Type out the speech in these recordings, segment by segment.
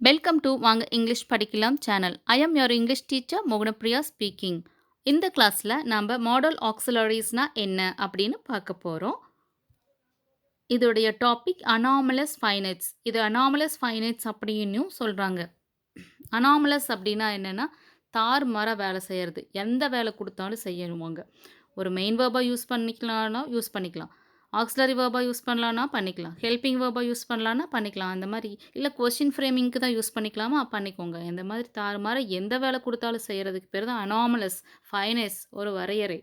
Welcome to வாங்க English படிக்கலாம் channel. I am your English teacher Mohanapriya speaking. இந்த கிளாஸில் நாம் மாடல் ஆக்சிலரிஸ்னா என்ன அப்படின்னு பார்க்க போகிறோம். இதோடைய டாபிக் அனாமலஸ் ஃபைனைட்ஸ். இது அனாமலஸ் ஃபைனைட்ஸ் அப்படின்னும் சொல்கிறாங்க. அனாமலஸ் அப்படின்னா என்னென்னா தாறுமாறா வேலை செய்கிறது. எந்த வேலை கொடுத்தாலும் செய்யணுவாங்க. ஒரு மெயின் வேர்பா யூஸ் பண்ணிக்கலாம். ஆக்ஸிலரி வேர்பா யூஸ் பண்ணலான்னா பண்ணிக்கலாம். ஹெல்பிங் வேர்பா யூஸ் பண்ணலான்னா பண்ணிக்கலாம். அந்த மாதிரி இல்லை கொஸ்டின் ஃப்ரேமிங்க்கு தான் யூஸ் பண்ணிக்கலாமா பண்ணிக்கோங்க. இந்த மாதிரி தாறுமாற எந்த வேலை கொடுத்தாலும் செய்கிறதுக்கு பேர் தான் அனாமலஸ் ஃபைனஸ் ஒரு வரையறை.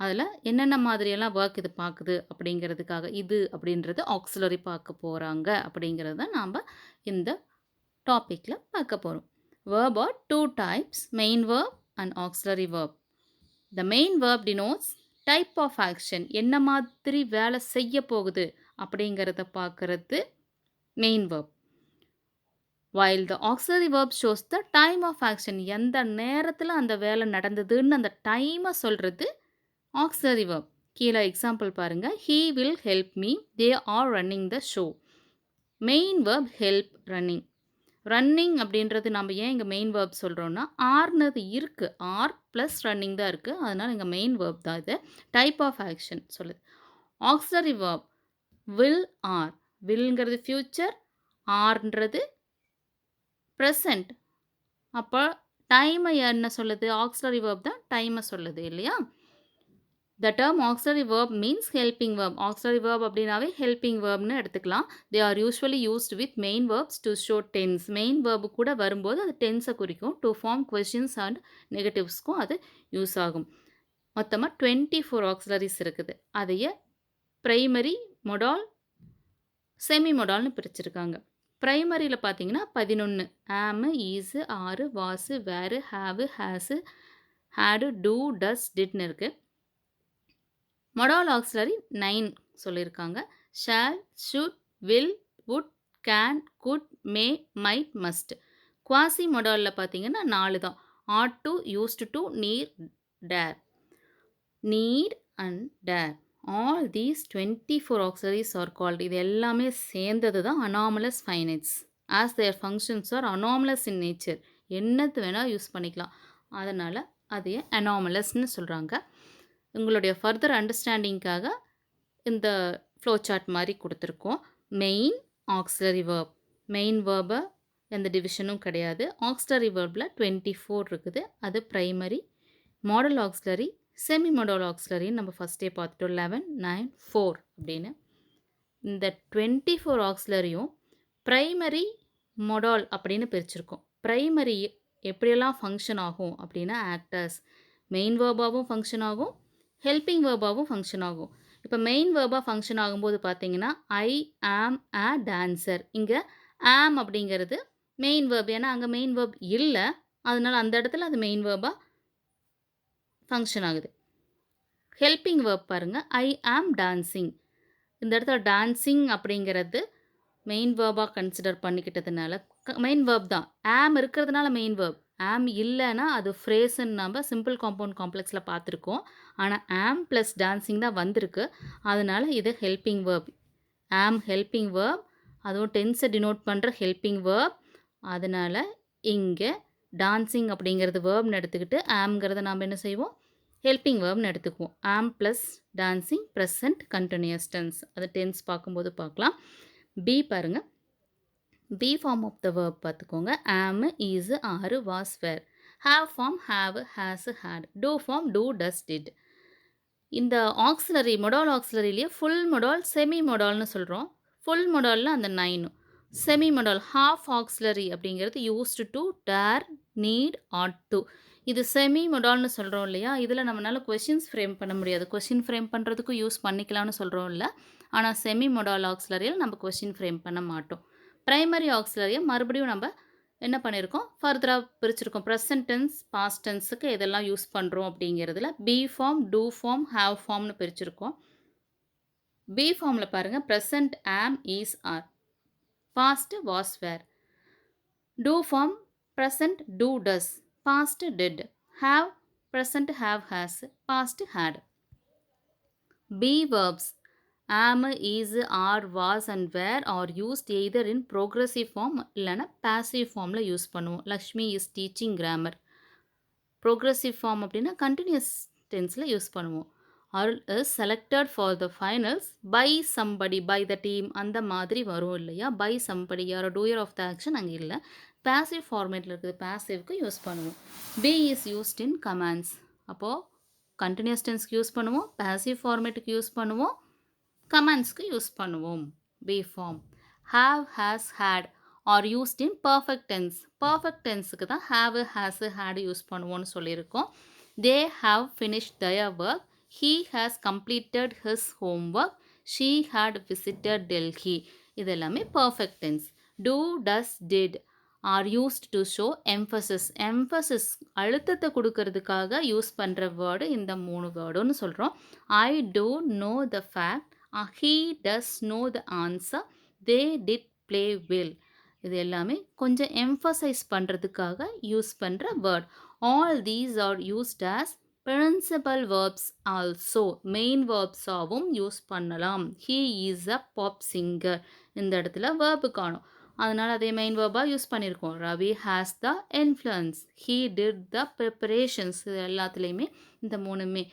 அதில் என்னென்ன மாதிரியெல்லாம் ஒர்க் இது பார்க்குது அப்படிங்கிறதுக்காக இது அப்படின்றது ஆக்ஸிலரி பார்க்க போகிறாங்க அப்படிங்கிறது தான் நாம் இந்த டாப்பிக்கில் பார்க்க போகிறோம். Verb are two types, main verb and auxiliary verb. The main verb denotes type of action. என்ன மாதிரி வேலை செய்ய போகுது அப்படிங்கிறத பார்க்கறது main verb. While the auxiliary verb shows the time of action. எந்த நேரத்தில் அந்த வேலை நடந்ததுன்னு அந்த டைமை சொல்கிறது auxiliary verb. கீழே எக்ஸாம்பிள் பாருங்க. He will help me. They are running the show. Main verb help running. Running அப்படின்றது நம்ம ஏன் இங்கே மெயின் வேர்ப் சொல்கிறோன்னா ஆர்னது இருக்குது. ஆர் ப்ளஸ் ரன்னிங் தான் இருக்குது. அதனால் இங்கே மெயின் வேர்ப் தான் இது. டைப் ஆஃப் ஆக்ஷன் சொல்லுது. Auxiliary verb will are. வில்ங்கிறது ஃப்யூச்சர், ஆர்ன்றது ப்ரெசண்ட். அப்போ டைமை என்ன சொல்லுது? ஆக்ஸிலரி வேர்ப் தான் டைமை சொல்லுது இல்லையா? The term auxiliary verb means helping verb. Auxiliary verb அப்படின்னாவே helping verbனு எடுத்துக்கலாம். They are usually used with main verbs to show tense. Main verb கூட வரும்போது அது tense குறிக்கும். To form questions and negatives-க்கும் அது யூஸ் ஆகும். மொத்தமாக 24 auxiliaries இருக்குது. அதைய பிரைமரி, மொடால், செமி மொடால்னு பிரிச்சிருக்காங்க. பிரைமரியில் பார்த்தீங்கன்னா 11. ஆமு, ஈஸு, ஆறு, வாசு, வேறு, ஹாவு, ஹேஸு, ஹேடு, டூ, டஸ், டிட்னு இருக்குது. மொடால் ஆக்ஸிலரி 9 சொல்லியிருக்காங்க. Shall, should, will, would, can, could, may, might, must. Quasi மொடாலில் பார்த்தீங்கன்னா 4 தான். Ought to, used to, need, dare. Need and dare. All these 24 auxiliaries are called. இது எல்லாமே சேர்ந்தது தான் anomalous finites. As their functions are anomalous in nature. என்னது வேணால் use பண்ணிக்கலாம். அதனால் அதையே அனாமலஸ்ன்னு சொல்கிறாங்க. உங்களுடைய ஃபர்தர் அண்டர்ஸ்டாண்டிங்காக இந்த ஃப்ளோ சார்ட் மாதிரி கொடுத்துருக்கோம். Main, auxiliary verb. மெயின் வேர்பை எந்த டிவிஷனும் கிடையாது. ஆக்ஸிலரி வேர்பில் 24 இருக்குது. அது primary, modal auxiliary, semi modal ஆக்ஸிலரின்னு நம்ம ஃபஸ்ட்டே பார்த்துட்டோம். 11, 9, 4 அப்படின்னு. இந்த 24 ஆக்ஸிலரியும் ப்ரைமரி, மொடால் அப்படின்னு பிரிச்சிருக்கோம். ப்ரைமரி எப்படியெல்லாம் ஃபங்க்ஷன் ஆகும் அப்படின்னா ஆக்டர்ஸ். மெயின் வேர்பாகவும் ஃபங்க்ஷன் ஆகும், ஹெல்பிங் வேர்பாகவும் ஃபங்க்ஷன் ஆகும். இப்போ மெயின் வேர்பாக ஃபங்க்ஷன் ஆகும்போது பார்த்தீங்கன்னா ஐ ஆம் அ டான்சர். இங்கே ஆம் அப்படிங்கிறது மெயின் வேர்ப். ஏன்னா அங்கே மெயின் வேர்ப் இல்லை, அதனால் அந்த இடத்துல அது மெயின் வேர்பாக ஃபங்க்ஷன் ஆகுது. ஹெல்பிங் வேர்ப் பாருங்கள். ஐ ஆம் டான்சிங். இந்த இடத்துல டான்சிங் அப்படிங்கிறது மெயின் வேர்பாக கன்சிடர் பண்ணிக்கிட்டதுனால மெயின் வேர்ப் தான். ஆம் இருக்கிறதுனால மெயின் வேர்ப். ஆம் இல்லைன்னா அது ஃப்ரேஸ்ன்னு நம்ம சிம்பிள் காம்பவுண்ட் காம்ப்ளெக்ஸில் பார்த்துருக்கோம். ஆனால் ஆம் ப்ளஸ் டான்சிங் தான் வந்திருக்கு. அதனால் இது ஹெல்பிங் வேர்ப். ஆம் ஹெல்பிங் வேர்ப், அதுவும் டென்ஸை டினோட் பண்ணுற ஹெல்பிங் வேர்ப். அதனால் இங்கே டான்சிங் அப்படிங்கிறது வேர்ப்னு எடுத்துக்கிட்டு ஆம்ங்கிறத நாம் என்ன செய்வோம்? ஹெல்பிங் வேர்ப்னு எடுத்துக்குவோம். Am plus dancing present continuous tense. அது டென்ஸ் பார்க்கும்போது பார்க்கலாம். பி பாருங்கள். Be form of the verb பார்த்துக்கோங்க. Am, is, are, was, were. Have form have, has, had. Do form do, does, did. இந்த ஆக்ஸிலரி மொடால் ஆக்ஸிலரிலேயே full modal, semi மொடால்னு சொல்கிறோம். Full மொடாலில் அந்த 9. செமி மொடால் ஹாஃப் ஆக்ஸிலரி அப்படிங்கிறது used to, dare, need, ought to. இது semi மொடால்னு சொல்கிறோம் இல்லையா? இதில் நம்மளால் கொஷின்ஸ் ஃப்ரேம் பண்ண முடியாது. கொஷின் ஃப்ரேம் பண்ணுறதுக்கும் யூஸ் பண்ணிக்கலாம்னு சொல்கிறோம் இல்லை. ஆனால் செமி மொடால் ஆக்ஸிலரியில் நம்ம கொஷின் ஃப்ரேம் பண்ண மாட்டோம். ப்ரைமரி ஆக்ஸிலரியை மறுபடியும் நம்ம என்ன பண்ணியிருக்கோம்? ஃபர்தராக பிரிச்சிருக்கோம். ப்ரெசன்ட் டென்ஸ், பாஸ்ட் டென்ஸுக்கு இதெல்லாம் யூஸ் பண்ணுறோம் அப்படிங்கிறதுல be form, do form, have ஃபார்ம்னு பிரிச்சிருக்கோம். பி ஃபார்மில் பாருங்கள். Present am, is, are. Past was, were. Do form present do, does. Past did. Have present have, has. Past had. Be verbs am, is, are, was and were are used either in progressive form இல்லைன்னா passive formல use பண்ணுவோம். Lakshmi is teaching grammar. progressive form அப்படின்னா continuous tenseல use பண்ணுவோம். Arul is selected for the finals by somebody, by the team அந்த மாதிரி வரும் இல்லையா? by somebody, யாரோ doer of the action அங்கே இல்லை. passive formatல இருக்குது, passiveக்கு யூஸ் பண்ணுவோம். be is used in commands. அப்போது continuous tenseக்கு யூஸ் பண்ணுவோம், passive formatக்கு யூஸ் பண்ணுவோம், கமெண்ட்ஸ்க்கு யூஸ் பண்ணுவோம். be form. have, has, had are used in perfect tense. perfect tenseக்கு தான் have, has, had யூஸ் பண்ணுவோம்னு சொல்லியிருக்கோம். they have finished their work. he has completed his homework. she had visited Delhi. இது எல்லாமே perfect tense. do, does, did are used to show emphasis. emphasis அழுத்தத்தை கொடுக்கறதுக்காக use பண்ணுற word இந்த 3 வேர்டுன்னு சொல்கிறோம். I do know the fact. he does know the answer. they did play well. இது எல்லாமே கொஞ்சம் emphasize பண்ணுறதுக்காக யூஸ் பண்ணுற word. all these are used as principal verbs also. Main வேர்ப்ஸாகவும் யூஸ் பண்ணலாம். he is a pop singer. இந்த இடத்துல verb காணும், அதனால் அதே மெயின் வேர்பாக யூஸ் பண்ணியிருக்கோம். Ravi has the influence. He did the preparations. இது எல்லாத்துலேயுமே இந்த 3மே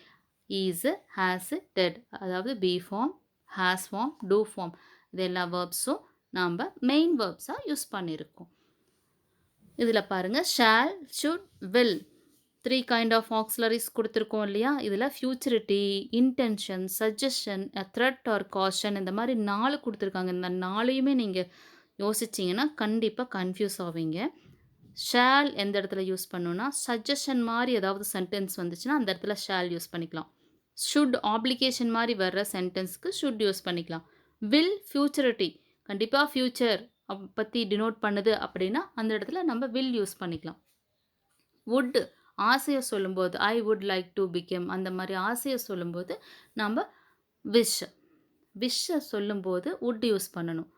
ஈஸ், ஹேஸ், டெட், அதாவது be form, has form, do form, இது எல்லா வேர்ப்ஸும் நாம் மெயின் வேர்ப்ஸாக யூஸ் பண்ணியிருக்கோம். இதில் பாருங்கள், shall, should, will 3 kind of auxiliaries கொடுத்துருக்கோம் இல்லையா? இதில் futurity, intention, suggestion, threat or caution இந்த மாதிரி 4 கொடுத்துருக்காங்க. இந்த 4யுமே நீங்கள் யோசிச்சிங்கன்னா கண்டிப்பாக கன்ஃபியூஸ் ஆவீங்க. ஷால் எந்த இடத்துல யூஸ் பண்ணணும்னா, சஜஷன் மாதிரி ஏதாவது சென்டென்ஸ் வந்துச்சுன்னா அந்த இடத்துல ஷால் யூஸ் பண்ணிக்கலாம். ஷுட் ஆப்ளிகேஷன் மாதிரி வர்ற சென்டென்ஸ்க்கு ஷுட் யூஸ் பண்ணிக்கலாம். வில் ஃபியூச்சரிட்டி, கண்டிப்பாக ஃபியூச்சர் பற்றி டினோட் பண்ணுது அப்படின்னா அந்த இடத்துல நம்ம வில் யூஸ் பண்ணிக்கலாம். வுட் ஆசையை சொல்லும்போது, I would like to become, அந்த மாதிரி ஆசையை சொல்லும்போது நம்ம விஷை சொல்லும்போது வுட் யூஸ் பண்ணணும்.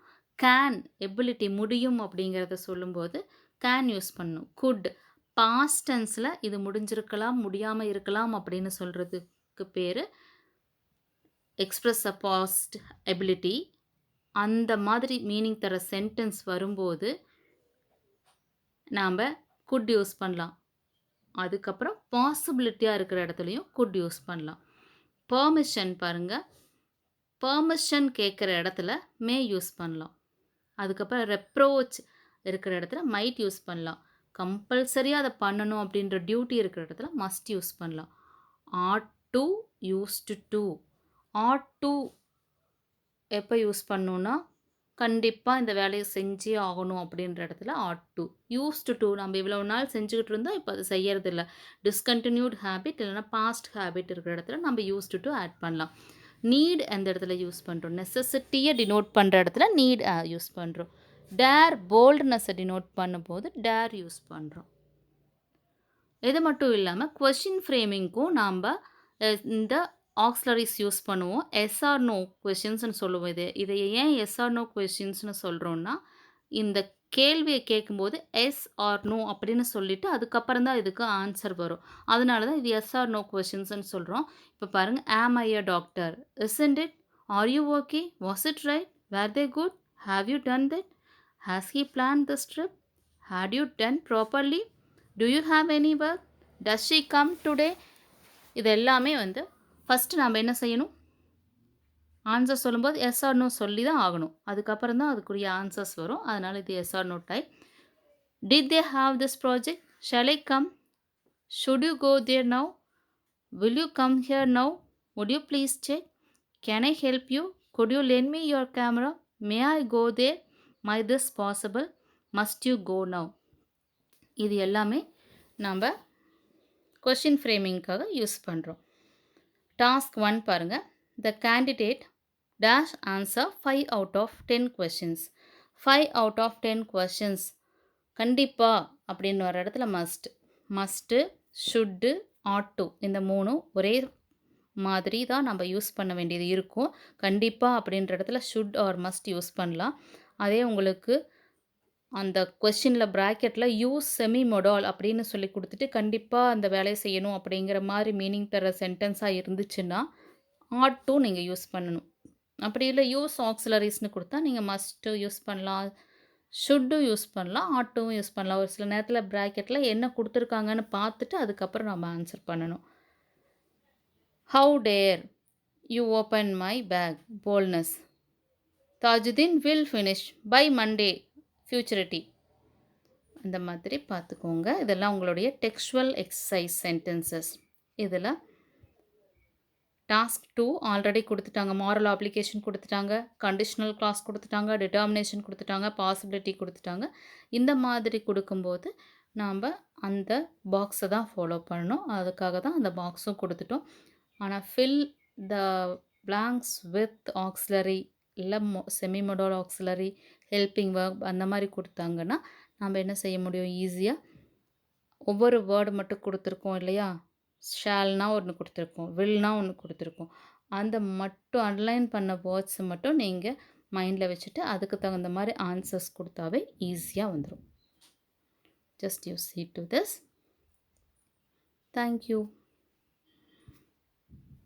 கேன் எபிலிட்டி, முடியும் அப்படிங்கிறத சொல்லும்போது கேன் யூஸ் பண்ணணும். குட் பாஸ்ட் டென்ஸில் இது முடிஞ்சிருக்கலாம், முடியாமல் இருக்கலாம் அப்படின்னு சொல்கிறதுக்கு பேர் எக்ஸ்பிரஸ் அ பாஸ்ட் எபிலிட்டி. அந்த மாதிரி மீனிங் தர சென்டென்ஸ் வரும்போது நாம் குட் யூஸ் பண்ணலாம். அதுக்கப்புறம் பாசிபிலிட்டியாக இருக்கிற இடத்துலையும் குட் யூஸ் பண்ணலாம். பெர்மிஷன் பாருங்கள், பெர்மிஷன் கேட்குற இடத்துல மே யூஸ் பண்ணலாம். அதுக்கப்புறம் ரெப்ரோச் இருக்கிற இடத்துல மைட் யூஸ் பண்ணலாம். கம்பல்சரியாக அதை பண்ணணும் அப்படின்ற டியூட்டி இருக்கிற இடத்துல மஸ்ட் யூஸ் பண்ணலாம். Ought to, used to. Ought to எப்போ யூஸ் பண்ணணுன்னா, கண்டிப்பாக இந்த வேலையை செஞ்சே ஆகணும் அப்படின்ற இடத்துல ஆட் டு. யூஸ்டு டு நம்ம இவ்வளோ நாள் செஞ்சுக்கிட்டு இருந்தோம், இப்போ அது செய்யறதில்ல. டிஸ்கண்டினியூட் ஹேபிட் இல்லைனா பாஸ்ட் ஹேபிட் இருக்கிற இடத்துல நம்ம யூஸ்டு டு ஆட் பண்ணலாம். நீட் எந்த இடத்துல யூஸ் பண்ணுறோம், நெசசிட்டியை டினோட் பண்ணுற இடத்துல நீட் யூஸ் பண்ணுறோம். டேர் போல்ட்னஸை டினோட் பண்ணும்போது டேர் யூஸ் பண்ணுறோம். இது மட்டும் இல்லாமல் கொஷின் ஃப்ரேமிங்க்கும் நாம் இந்த ஆக்ஸிலரிஸ் யூஸ் பண்ணுவோம். எஸ் ஆர் நோ கொஷின்ஸ்னு சொல்லுவோம். இதை ஏன் எஸ் ஆர் நோ கொஷின்ஸ்னு சொல்கிறோன்னா, இந்த கேள்வியை கேட்கும்போது எஸ் ஆர் நோ அப்படின்னு சொல்லிவிட்டு அதுக்கப்புறம் தான் இதுக்கு ஆன்சர் வரும். அதனால தான் இது எஸ் ஆர் நோ கொஷின்ஸ்னு சொல்கிறோம். இப்போ பாருங்கள், am I a doctor, isn't it, are you okay, was it right, were they good, have you done that, has he plan this trip, had you done properly, do you have any work, does she come today. இது எல்லாமே first நாம் என்ன செய்யணும், answer சொல்லும்போது S or no சொல்லி தான் ஆகணும். அதுக்கப்புறம் தான் அதுக்குரிய ஆன்சர்ஸ் வரும். அதனால் இது yes or no type. Did they have this project, shall I come, should you go there now, will you come here now, would you please check, can I help you, could you lend me your camera, may I go there, my this possible, must you go now. இது எல்லாமே நாம் question ஃப்ரேமிங்காக use பண்ணுறோம். Task 1 பாருங்கள். The candidate dash answer 5 out of 10 questions. 5 out of 10 questions. கண்டிப்பாக அப்படின்னு வர இடத்துல மஸ்ட்டு, ஷுட்டு, ஆட் டு இந்த 3 ஒரே மாதிரி தான் நம்ம யூஸ் பண்ண வேண்டியது இருக்கும். கண்டிப்பாக அப்படின்ற இடத்துல ஷுட் ஆர் மஸ்ட் யூஸ் பண்ணலாம். அதே உங்களுக்கு அந்த கொஸ்டினில் ப்ராக்கெட்டில் யூஸ் செமி மொடால் அப்படின்னு சொல்லி கொடுத்துட்டு கண்டிப்பாக அந்த வேலையை செய்யணும் அப்படிங்கிற மாதிரி மீனிங் தர சென்டென்ஸாக இருந்துச்சுன்னா ஆட் டு நீங்கள் யூஸ் பண்ணணும். அப்படி இல்ல யூஸ் ஆக்ஸிலரீஸ்ன்னு குடுத்தா, நீங்க மஸ்ட்டு யூஸ் பண்ணலாம். ஷுட்டும் யூஸ் பண்ணலாம். ஆட் டூவும் யூஸ் பண்ணலாம். ஒரு சில நேரத்தில பிராக்கெட்ல என்ன குடுத்துருக்காங்கன்னு பார்த்துட்டு, அதுக்கப்புறம் நம்ம ஆன்சர் பண்ணணும். How dare you open my bag? Boldness. Tajuddin will finish by Monday. Futurity. அந்த மாதிரி பார்த்துக்கோங்க. இதெல்லாம் உங்களுடைய டெக்ஸ்டுவல் எக்ஸர்சைஸ் சென்டென்சஸ். இதில டாஸ்க் 2 ஆல்ரெடி குடுத்துட்டாங்க. மாரல் அப்ளிகேஷன் குடுத்துட்டாங்க. கண்டிஷனல் கிளாஸ் குடுத்துட்டாங்க. டிட்டர்மினேஷன் குடுத்துட்டாங்க. பாசிபிலிட்டி குடுத்துட்டாங்க. இந்த மாதிரி குடுக்கும்போது, நாம்ப அந்த பாக்ஸ தான் ஃபாலோ பண்ணணும். அதுக்காக தான் அந்த பாக்ஸும் குடுத்துட்டோம். ஆனா, fill the blanks with auxiliary இல்ல semi modal auxiliary, helping verb அந்த மாரி குடுத்தாங்கன்னா, நாம என்ன செய்ய முடியும் ஈஸியா ஒவ்வொரு வேர்டு மட்டும் குடுத்துருக்கோம் இல்லையா? ஷால்னா ஒண்ணு குடுத்துருக்கோம். வில்னா ஒண்ணு குடுத்துருக்கோம். அந்த மட்டும் அண்டர்லைன் பண்ண வேர்ட்ஸ மட்டும் நீங்க மைண்ட்ல வச்சுட்டு, அதுக்கு தகுந்த மாரி ஆன்சர்ஸ் குடுத்தாவே ஈஸியா வந்துரும். Just you see to this. Thank you.